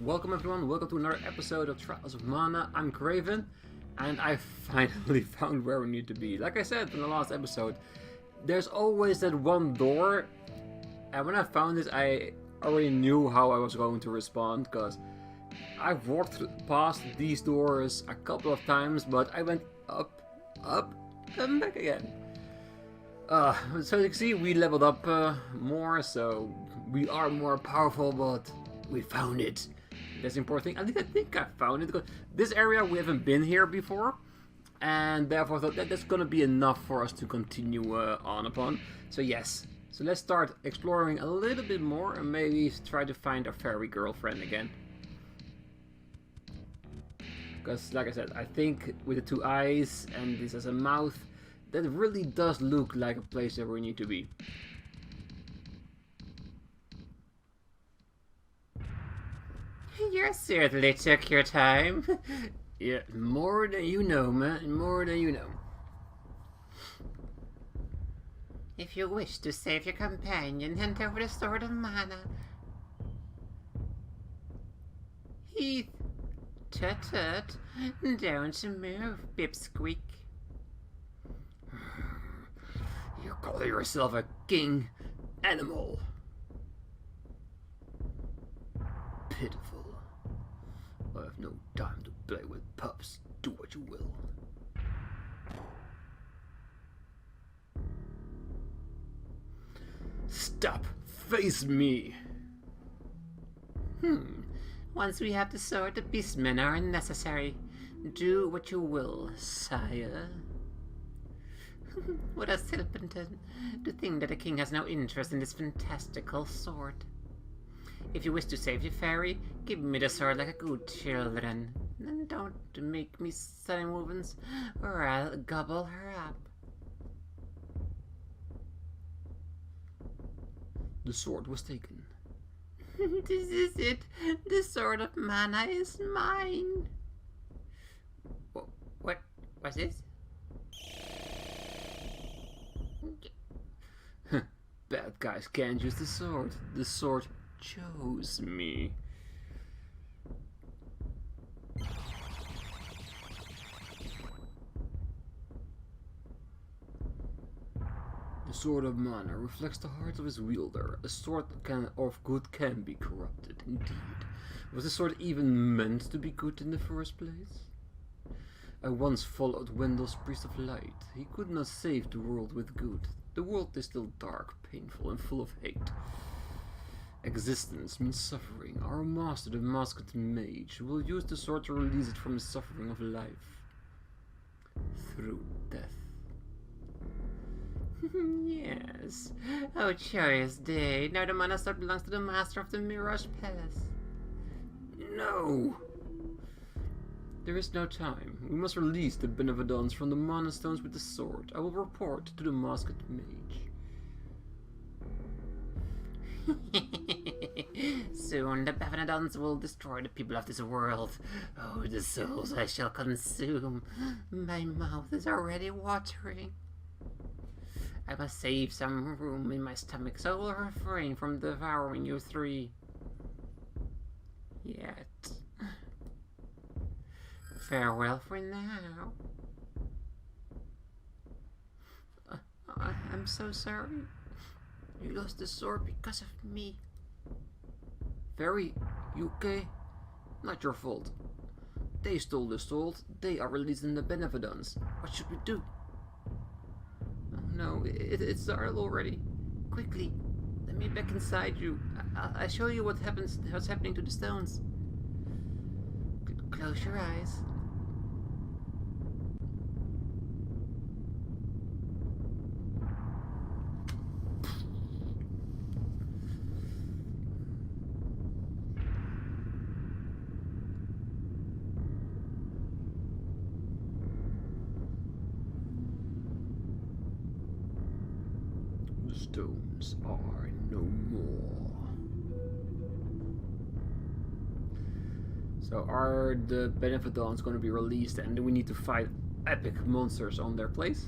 Welcome everyone, welcome to another episode of Trials of Mana. I'm Craven, and I finally found where we need to be. Like I said in the last episode, there's always that one door, and when I found it, I already knew how I was going to respond, because I've walked past these doors a couple of times, but I went up, and back again. So you can see, we leveled up more, so we are more powerful, but we found it. That's the important thing. I think I found it, because this area we haven't been here before, and therefore I thought that's gonna be enough for us to continue on upon. So yes, so let's start exploring a little bit more and maybe try to find our fairy girlfriend again. Because like I said, I think with the two eyes and this as a mouth, that really does look like a place that we need to be. You certainly took your time. Yeah, more than you know, man. More than you know. If you wish to save your companion, hand over the sword of mana. Heath. Tut-tut. Don't move, Pipsqueak. You call yourself a king animal. Pitiful. I have no time to play with pups. Do what you will. Stop! Face me! Once we have the sword, the beastmen are unnecessary. Do what you will, sire. What a simpleton, to think that the king has no interest in this fantastical sword. If you wish to save your fairy, give me the sword like a good children. And don't make me sudden movements, or I'll gobble her up. The sword was taken. This is it. The sword of mana is mine. What was this? Bad guys can't use the sword. The sword chose me. The sword of mana reflects the heart of its wielder. A sword of good can be corrupted, indeed. Was the sword even meant to be good in the first place? I once followed Wendell's priest of light. He could not save the world with good. The world is still dark, painful, and full of hate. Existence means suffering. Our master, the masked mage, will use the sword to release it from the suffering of life. Through death. Yes. Oh, joyous day. Now the mana sword belongs to the master of the Mirage Palace. No! There is no time. We must release the Benevodons from the mana stones with the sword. I will report to the masked mage. Soon the Benevodons will destroy the people of this world. Oh, the souls I shall consume. My mouth is already watering. I must save some room in my stomach, so I will refrain from devouring you three. Yet. Farewell for now. I'm so sorry. You lost the sword because of me. Fairy, you okay? Not your fault. They stole the sword. They are releasing the Benevodons. What should we do? Oh no, it started already. Quickly, let me back inside you. I'll show you what's happening to the stones. Close your eyes. Stones are no more. So are the Benevodons going to be released, and do we need to fight epic monsters on their place?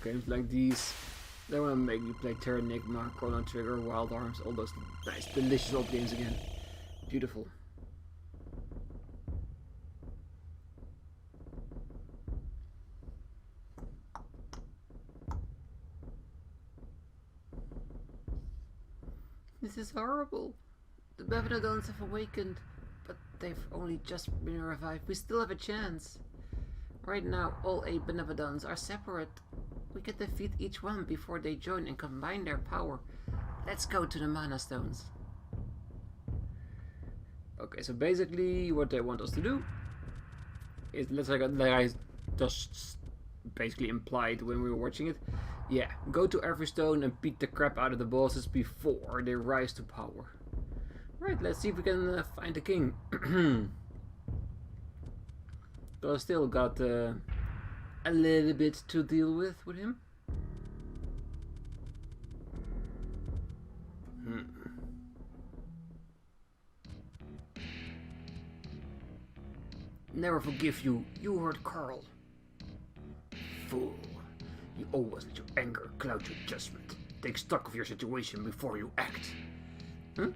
Games like these They want to make me play Terra Enigma, Chrono Trigger, Wild Arms, all those nice, delicious old games again. Beautiful. This is horrible. The Benevodons have awakened, but they've only just been revived. We still have a chance. Right now, all 8 Benevodons are separate. We can defeat each one before they join and combine their power. Let's go to the Mana Stones. Okay, so basically what they want us to do is, like I just basically implied when we were watching it. Yeah, go to every stone and beat the crap out of the bosses before they rise to power. Right, let's see if we can find the king. But I still got a little bit to deal with him. Never forgive you. You hurt Carl. Fool. You always let your anger cloud your judgment. Take stock of your situation before you act. Huh?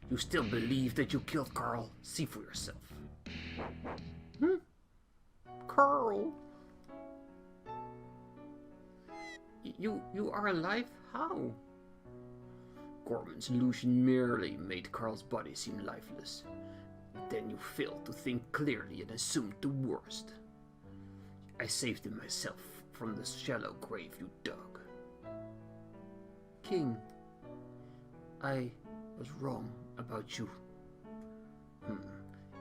You still believe that you killed Carl? See for yourself. Carl? You are alive? How? Gorman's illusion merely made Carl's body seem lifeless. Then you failed to think clearly and assumed the worst. I saved him myself from the shallow grave you dug. King, I was wrong about you.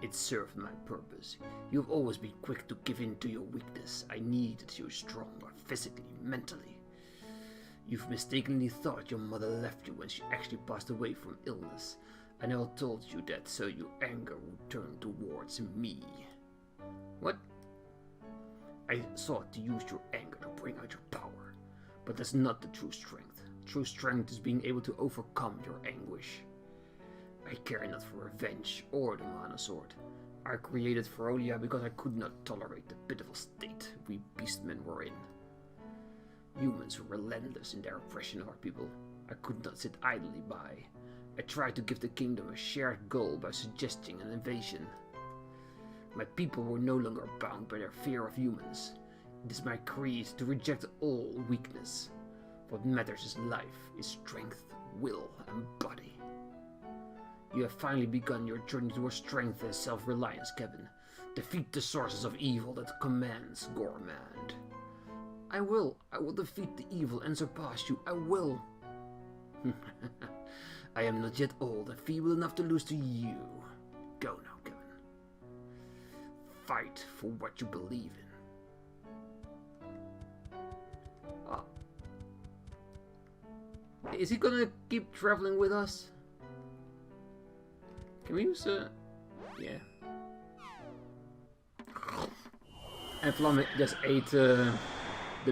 It served my purpose. You've always been quick to give in to your weakness. I needed you stronger, physically, mentally. You've mistakenly thought your mother left you when she actually passed away from illness. I never told you that so your anger would turn towards me. What? I sought to use your anger to bring out your power. But that's not the true strength. True strength is being able to overcome your anguish. I care not for revenge or the Mana Sword. I created Ferolia because I could not tolerate the pitiful state we beastmen were in. Humans were relentless in their oppression of our people. I could not sit idly by. I tried to give the kingdom a shared goal by suggesting an invasion. My people were no longer bound by their fear of humans. It is my creed to reject all weakness. What matters is life, is strength, will, and body. You have finally begun your journey towards strength and self-reliance, Kevin. Defeat the sources of evil that commands Gormand. I will defeat the evil and surpass you. I will. I am not yet old and feeble enough to lose to you. Go now, Kevin. Fight for what you believe in. Is he gonna keep traveling with us? Can we use yeah. And Flamme just ate the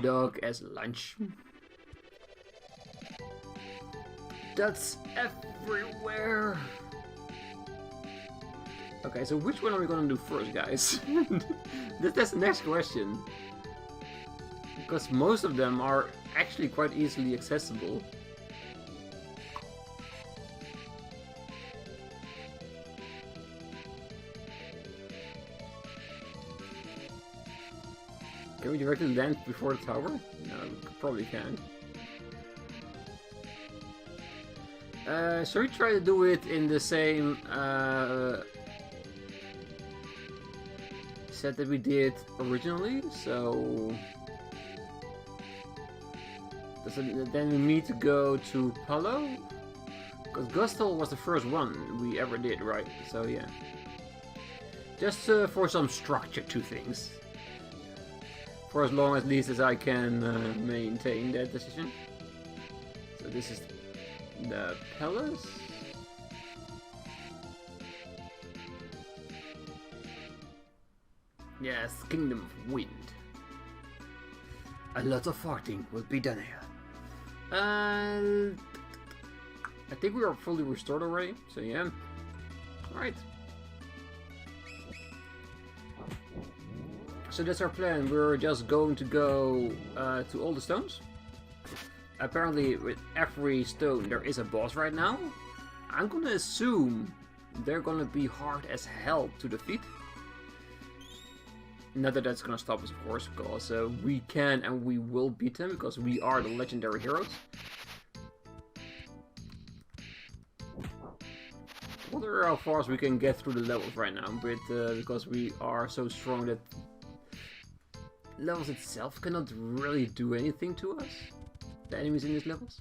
dog as lunch. That's everywhere. Okay, so which one are we gonna do first, guys? That's the next question. Because most of them are actually quite easily accessible. Can we directly land before the tower? No, we probably can. Shall we try to do it in the same set that we did originally? So then we need to go to Palo? Because Gustel was the first one we ever did, right? So yeah. Just for some structure to things. For as long at least as I can maintain that decision. So this is the palace. Yes, Kingdom of Wind. A lot of farting will be done here. And I think we are fully restored already, so yeah. Alright. So that's our plan. We're just going to go to all the stones. Apparently with every stone there is a boss right now. I'm gonna assume they're gonna be hard as hell to defeat. Not that that's gonna stop us, of course, because we can and we will beat them, because we are the legendary heroes. I wonder how fast we can get through the levels right now, but because we are so strong that levels itself cannot really do anything to us. The enemies in these levels.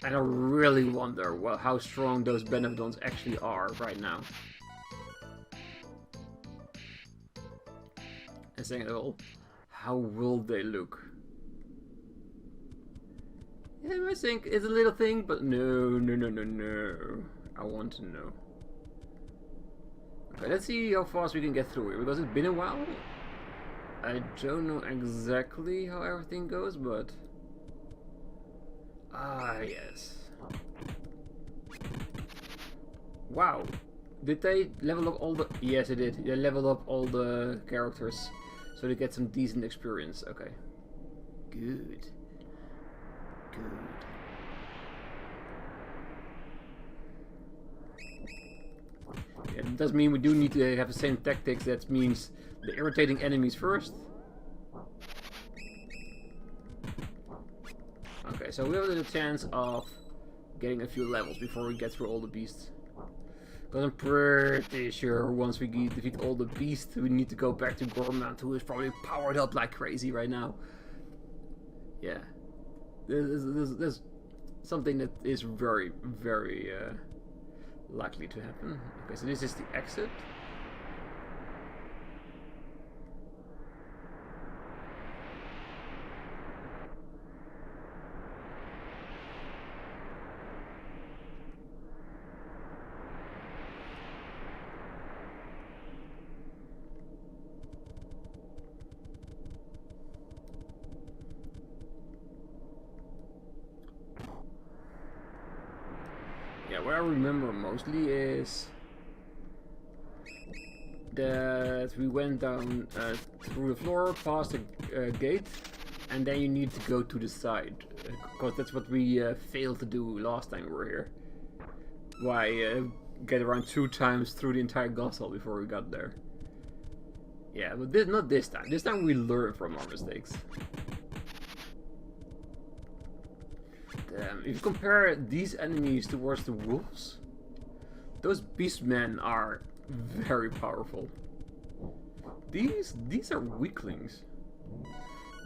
And I really wonder how strong those Benevodons actually are right now. And saying it all, how will they look? Yeah, I think it's a little thing, but no. I want to know. Okay, let's see how fast we can get through here, because it's been a while. I don't know exactly how everything goes, but... Ah, yes. Wow. Did they level up all the... Yes, they did. They leveled up all the characters, so they get some decent experience. Okay. Good. Yeah, that does mean we do need to have the same tactics. That means the irritating enemies first. Okay, so we have a chance of getting a few levels before we get through all the beasts. Because I'm pretty sure once we defeat all the beasts, we need to go back to Gormand, who is probably powered up like crazy right now. Yeah. There's something that is very, very likely to happen. Okay, so this is the exit. Yeah, what I remember mostly is that we went down through the floor, past the gate, and then you need to go to the side, because that's what we failed to do last time we were here. Why get around 2 times through the entire castle before we got there. Yeah, but not this time. This time we learn from our mistakes. If you compare these enemies towards the wolves, those beastmen are very powerful. These are weaklings.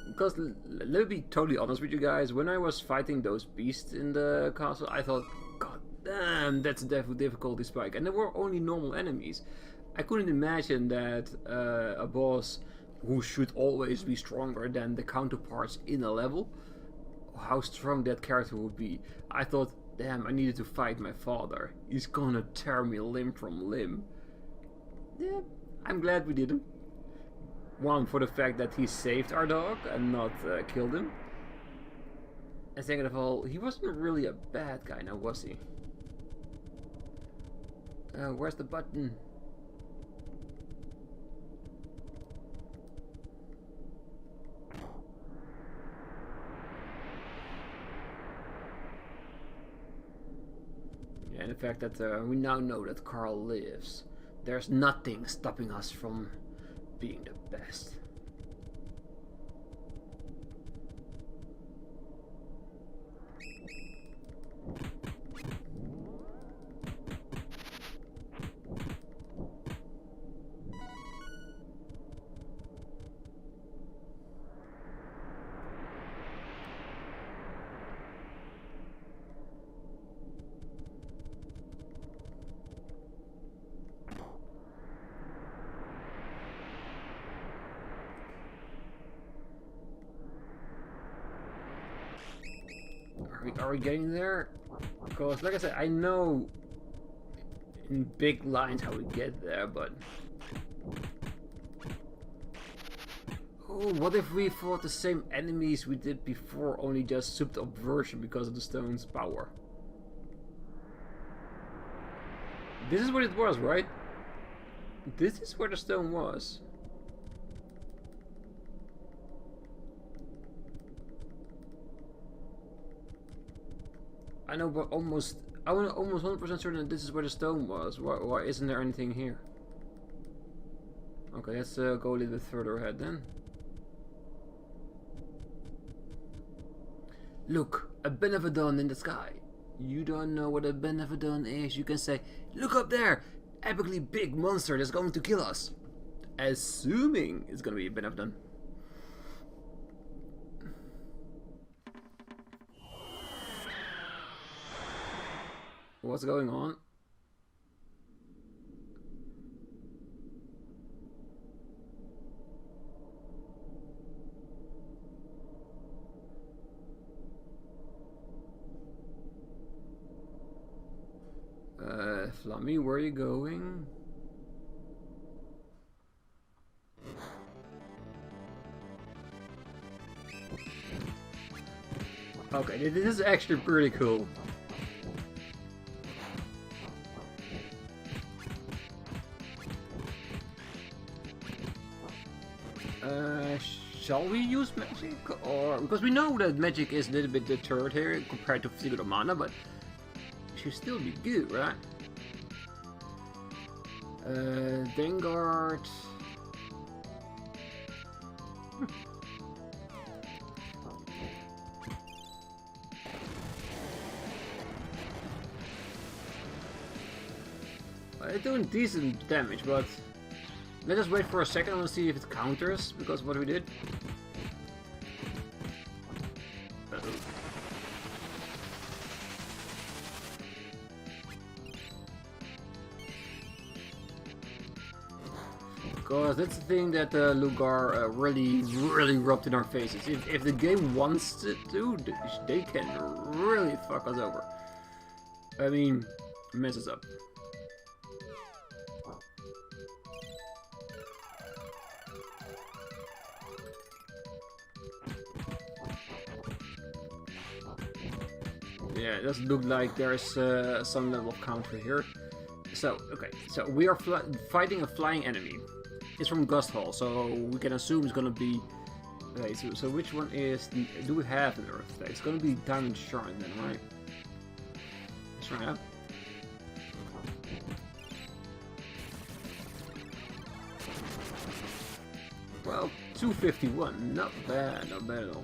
Because let me be totally honest with you guys, when I was fighting those beasts in the castle, I thought, god damn, that's a difficulty spike. And they were only normal enemies. I couldn't imagine that a boss who should always be stronger than the counterparts in a level, how strong that character would be. I thought, damn, I needed to fight my father. He's gonna tear me limb from limb. Yeah, I'm glad we didn't. One, for the fact that he saved our dog and not killed him. And second of all, he wasn't really a bad guy now, was he? Where's the button? And the fact that we now know that Carl lives, there's nothing stopping us from being the best. Are we getting there? Because, like I said, I know in big lines how we get there, but... Oh, what if we fought the same enemies we did before, only just souped up version because of the stone's power? This is what it was, right? This is where the stone was. I know, but almost... I'm almost 100% certain that this is where the stone was. Why isn't there anything here? Okay, let's go a little bit further ahead then. Look, a Benevodon in the sky. You don't know what a Benevodon is. You can say, look up there! Epically big monster that's going to kill us. Assuming it's going to be a Benevodon. What's going on? Flammy, where are you going? Okay, this is actually pretty cool. Shall we use magic? Or because we know that magic is a little bit deterred here compared to physical mana, but it should still be good, right? Dangaard. It's doing decent damage, but let us wait for a second and see if it counters, because what we did. Because that's the thing that Lugar really rubbed in our faces. If the game wants to, they can really fuck us over. I mean, mess us up. Yeah, it does look like there's some level of counter here. So, okay, so we are fighting a flying enemy. It's from Gust Hall, so we can assume it's gonna be... Okay, so which one is... Do we have an Earth Type? It's gonna be Diamond Shrine then, right? Let's try it out. Well, 251, not bad at all.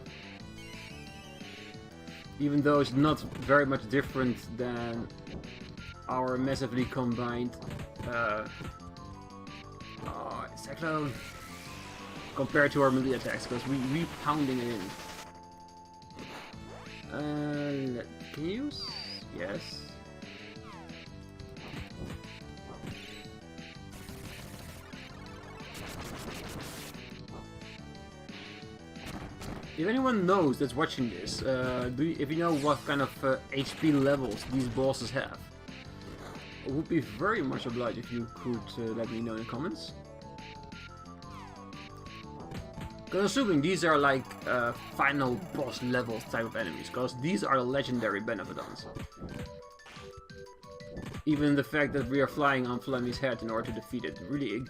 Even though it's not very much different than our massively combined Cyclone compared to our melee attacks, because we pounding it in. Can you use? Yes. If anyone knows that's watching this, if you know what kind of HP levels these bosses have, I would be very much obliged if you could let me know in the comments. Because assuming these are like final boss level type of enemies, because these are the legendary Benevodons. Even the fact that we are flying on Flammy's head in order to defeat it, really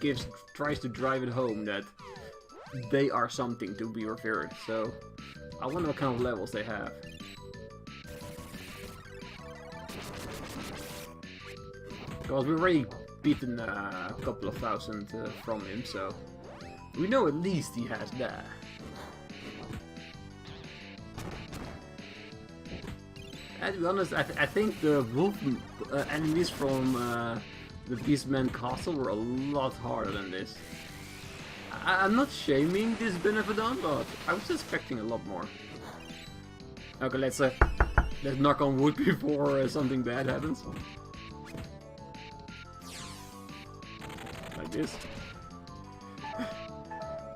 tries to drive it home that they are something to be revered. So I wonder what kind of levels they have. Because we've already beaten a couple of thousand from him, so we know at least he has that. And to be honest, I think the wolf enemies from the Beastman Castle were a lot harder than this. I'm not shaming this Benevodon, but I was expecting a lot more. Okay, let's knock on wood before something bad happens. Like this.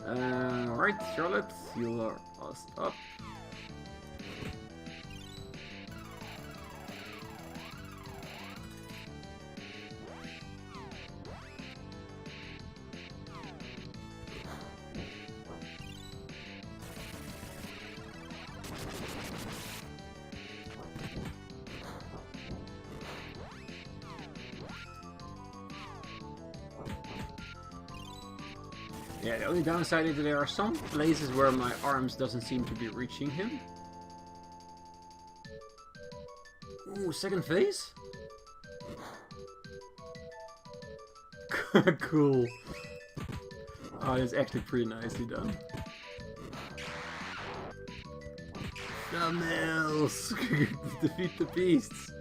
Alright, Charlotte, you are us up. Yeah, the only downside is that there are some places where my arms doesn't seem to be reaching him. Ooh, second phase? Cool. Oh, it's actually pretty nicely done. Thumbnails! Defeat the beasts!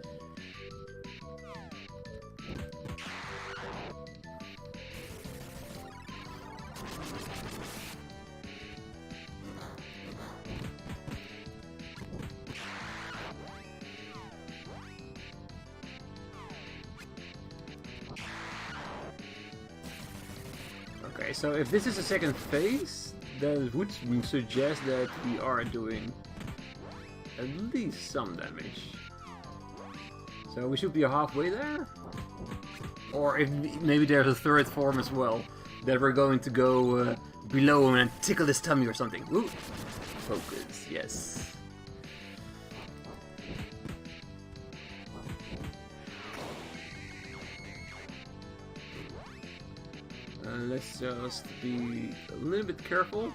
Okay, so if this is the second phase, that would suggest that we are doing at least some damage. So we should be halfway there? Or if maybe there's a third form as well, that we're going to go below him and tickle his tummy or something. Ooh. Focus, yes. Let's just be a little bit careful.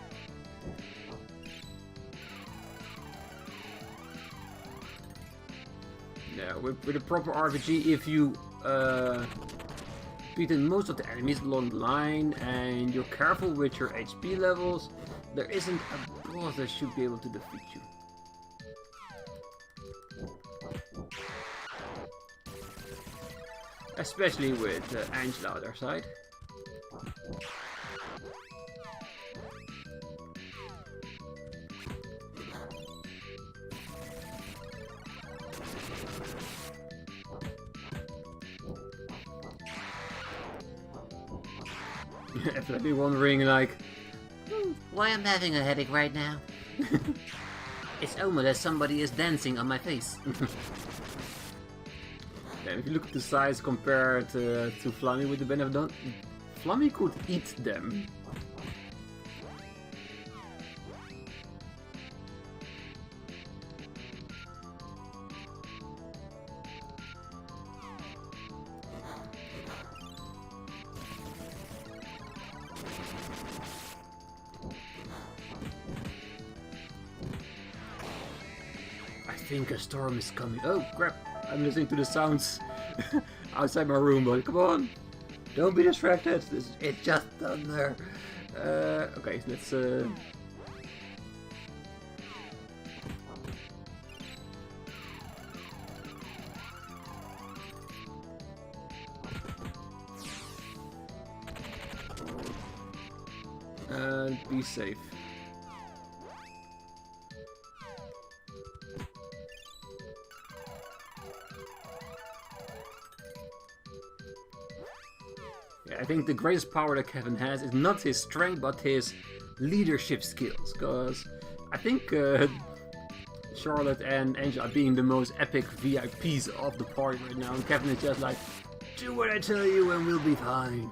Yeah, with a proper RPG, if you beaten most of the enemies along the line and you're careful with your HP levels, there isn't a boss that should be able to defeat you. Especially with Angela on their side. If I'd be wondering, like, why I'm having a headache right now? It's almost as somebody is dancing on my face. Yeah, if you look at the size compared to Flammy with the Benevodons, Flammy could eat them. I think a storm is coming. Oh crap! I'm listening to the sounds outside my room, but come on! Don't be distracted! It's just thunder! Okay, let's... be safe. I think the greatest power that Kevin has is not his strength, but his leadership skills. Because I think Charlotte and Angela are being the most epic VIPs of the party right now, and Kevin is just like, do what I tell you and we'll be fine.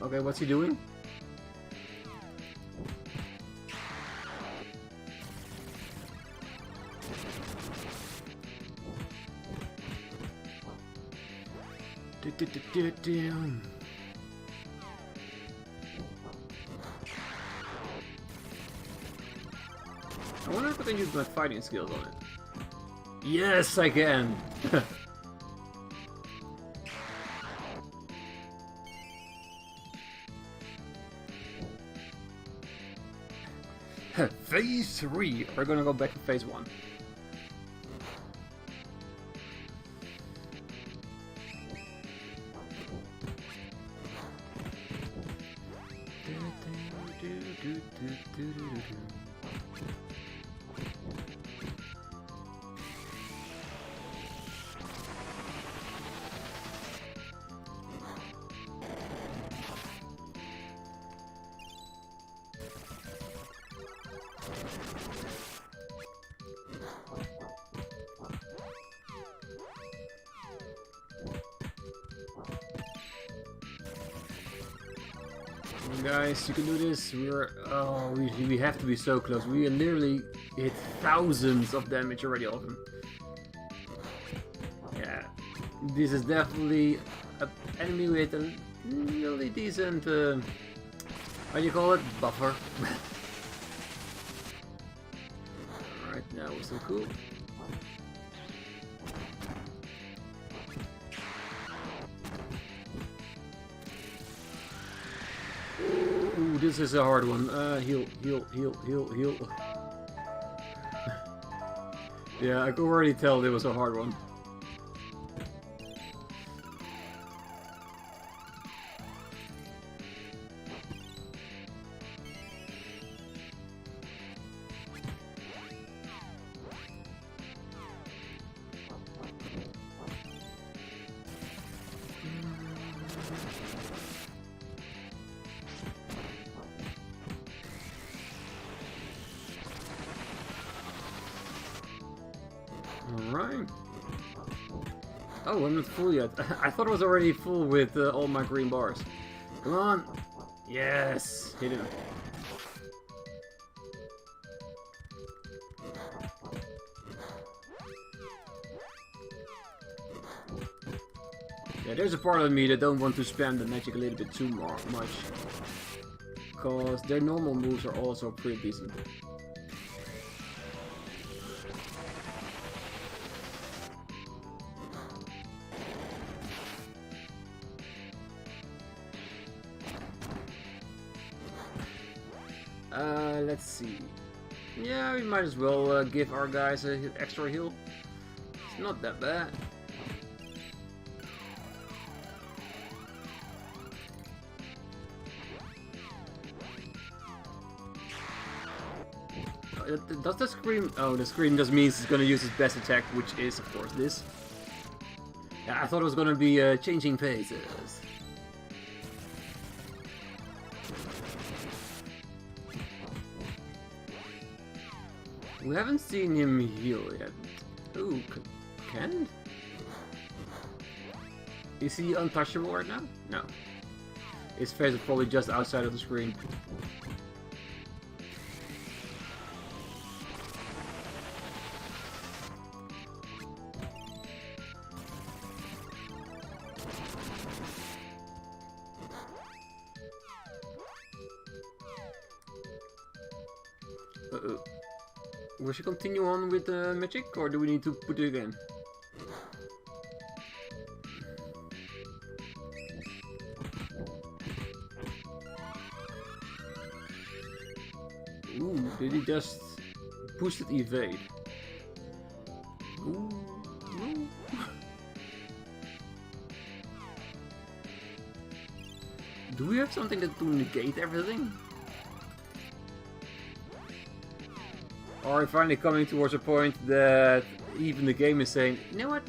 Okay, what's he doing? I wonder if I can use my fighting skills on it. Yes, I can! Phase 3! We're gonna go back to phase 1. Guys, you can do this. We have to be so close. We literally hit thousands of damage already of him. Yeah, this is definitely an enemy with a really decent, how do you call it? Buffer. Alright, now we're still cool. is a hard one. Heal. Yeah, I could already tell it was a hard one. Alright. Oh, I'm not full yet. I thought it was already full with all my green bars. Come on! Yes! Hit him. Yeah, there's a part of me that don't want to spam the magic a little bit too much. Because their normal moves are also pretty decent. Let's see. Yeah, we might as well give our guys a extra heal. It's not that bad. Does the scream? Oh, the scream just means he's gonna use his best attack, which is, of course, this. Yeah, I thought it was gonna be changing phases. We haven't seen him heal yet. Ooh, can? Is he untouchable right now? No. His face is probably just outside of the screen. We should continue on with magic, or do we need to put it again? Ooh, did he just boosted evade? Ooh, no. Do we have something that to negate everything? Or are we finally coming towards a point that even the game is saying, you know what?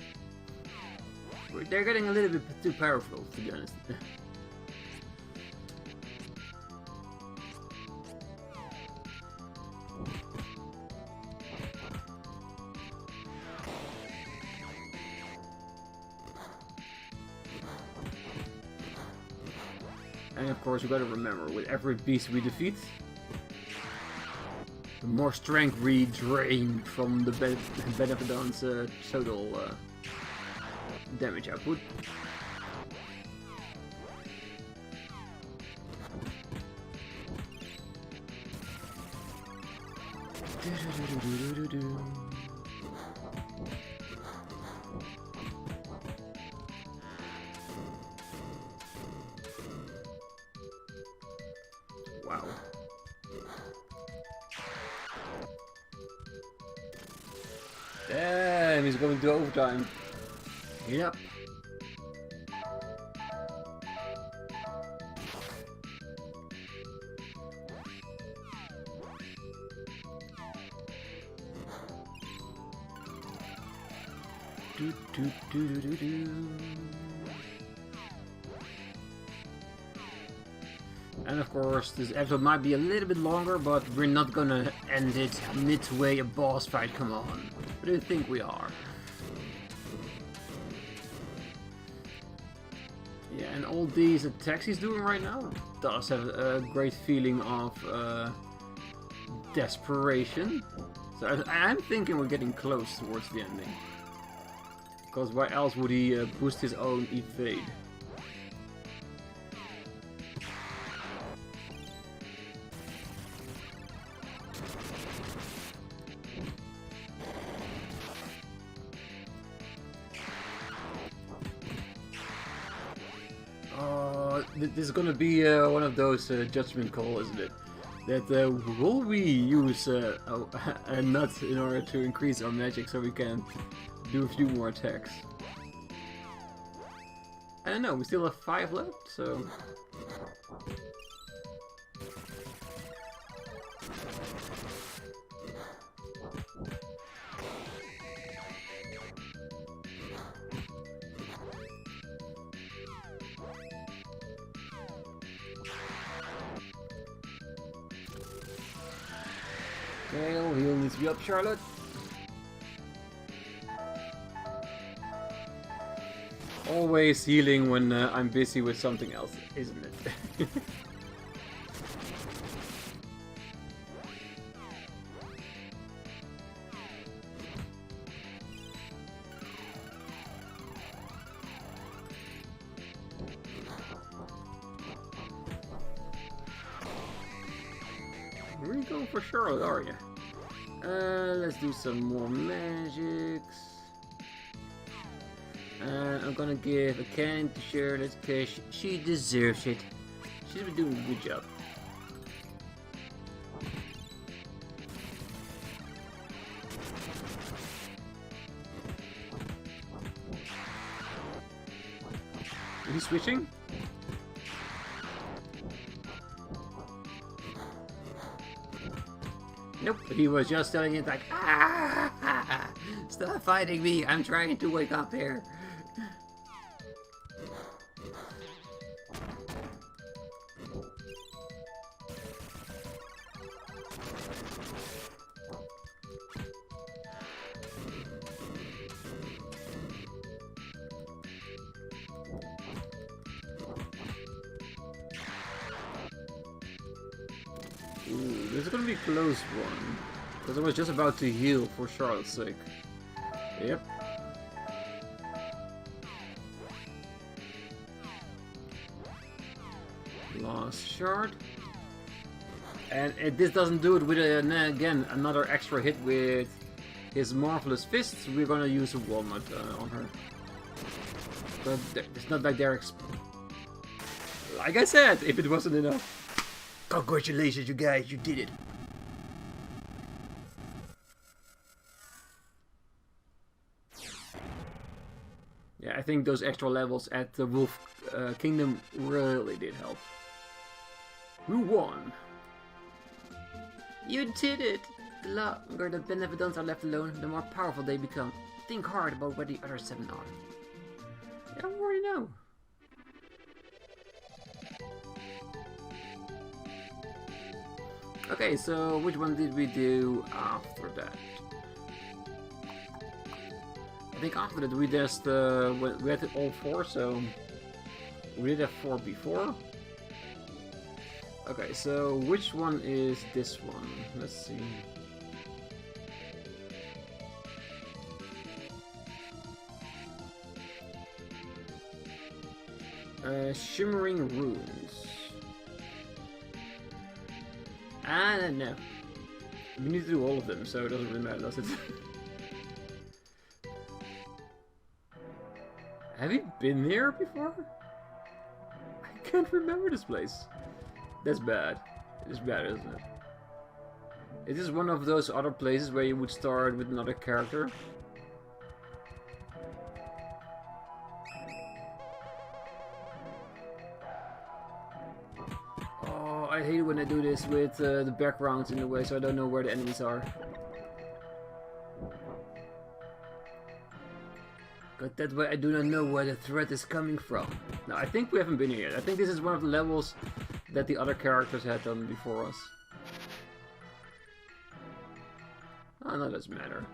They're getting a little bit too powerful, to be honest. And of course, we gotta remember, with every beast we defeat, the more strength we drain from the Benevodons' total damage output. Wow. Damn, he's going to overtime. Yep. And of course, this episode might be a little bit longer, but we're not gonna end it midway a boss fight, come on. What do you think we are? Yeah, and all these attacks he's doing right now does have a great feeling of desperation. So I'm thinking we're getting close towards the ending. Because why else would he boost his own evade? This is gonna be one of those judgment calls, isn't it? That will we use a nut in order to increase our magic so we can do a few more attacks? I don't know, we still have 5 left, so... Okay, heal needs to be up, Charlotte. Always healing when I'm busy with something else, isn't it? Where are you going for Charlotte, are you? Let's do some more magics. I'm gonna give a cannon to Charlotte because she deserves it. She's been doing a good job. Is he switching? Nope, he was just telling it like, ah, stop fighting me, I'm trying to wake up here. Ooh, this is gonna be a close one. Because I was just about to heal for Charlotte's sake. Yep. Last shard. And this doesn't do it with, again, another extra hit with his Marvelous Fists. We're gonna use a Walnut on her. But it's not like they're... Like I said, if it wasn't enough. Congratulations, you guys, you did it. Yeah, I think those extra levels at the Wolf Kingdom really did help. Who won? You did it! The longer the Benevodons are left alone, the more powerful they become. Think hard about where the other 7 are. Yeah, I already know. Okay, so which one did we do after that? I think after that we just we had all 4, so we did have 4 before. Okay, so which one is this one? Let's see. Shimmering Runes. I don't know. We need to do all of them, so it doesn't really matter, does it? Have you been there before? I can't remember this place. That's bad. It is bad, isn't it? It is one of those other places where you would start with another character. Oh, I hate it when I do this with the backgrounds in the way, so I don't know where the enemies are. But that way I do not know where the threat is coming from. Now, I think we haven't been here yet. I think this is one of the levels that the other characters had done before us. Oh, no, that doesn't matter.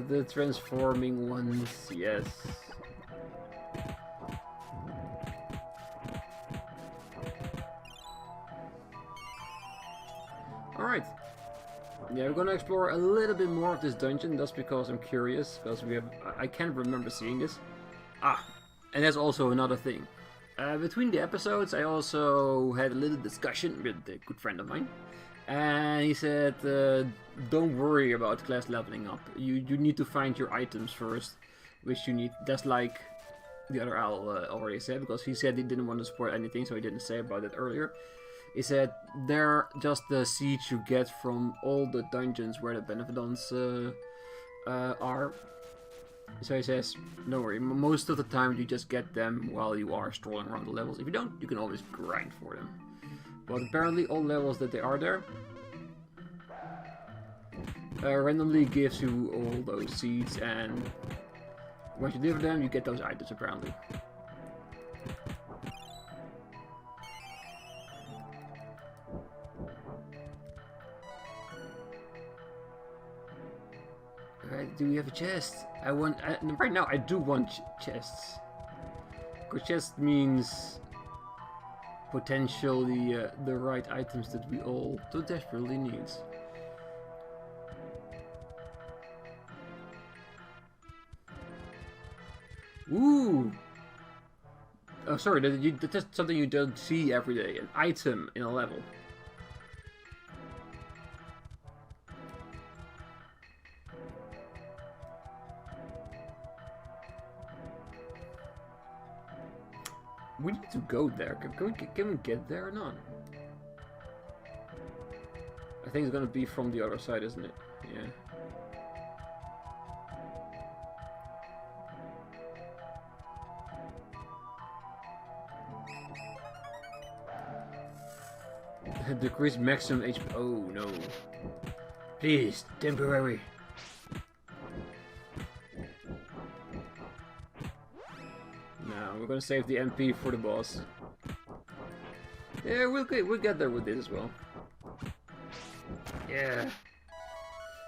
The transforming ones, yes. Alright. Yeah, we're gonna explore a little bit more of this dungeon, just because I'm curious, because I can't remember seeing this. Ah, and that's also another thing. Between the episodes, I also had a little discussion with a good friend of mine. And he said, don't worry about class leveling up. You need to find your items first, which you need. That's like the other owl already said, because he said he didn't want to support anything, so he didn't say about it earlier. He said they're just the seeds you get from all the dungeons where the Benevodons are. So he says, don't worry, most of the time you just get them while you are strolling around the levels. If you don't, you can always grind for them. But apparently all levels that they are there randomly gives you all those seeds, and once you deliver them, you get those items apparently. Alright, do we have a chest? Right now I do want chests. Because chest means potentially the right items that we all so desperately need. Ooh! Oh, sorry, that's something you don't see every day. An item in a level. We need to go there. Can we get there or not? I think it's gonna be from the other side, isn't it? Yeah. Decrease maximum HP. Oh no. Please, temporary. No, we're gonna save the MP for the boss. Yeah, we'll get there with this as well. Yeah.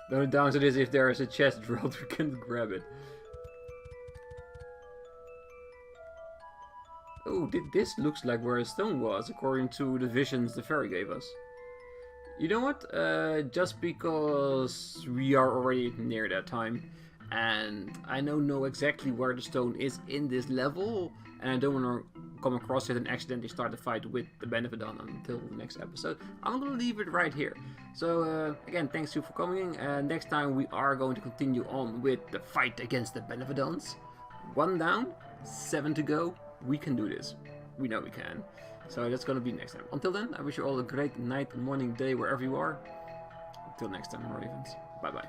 The only downside is if there is a chest dropped, we can grab it. Oh, this looks like where a stone was, according to the visions the fairy gave us. You know what? Just because we are already near that time, and I don't know exactly where the stone is in this level, and I don't want to come across it and accidentally start a fight with the Benevodon until the next episode, I'm gonna leave it right here. So again, thanks you for coming, and next time we are going to continue on with the fight against the Benevodons. 1 down, 7 to go. We can do this. We know we can. So that's gonna be next time. Until then, I wish you all a great night, morning, day, wherever you are. Until next time, Ravens. Bye bye.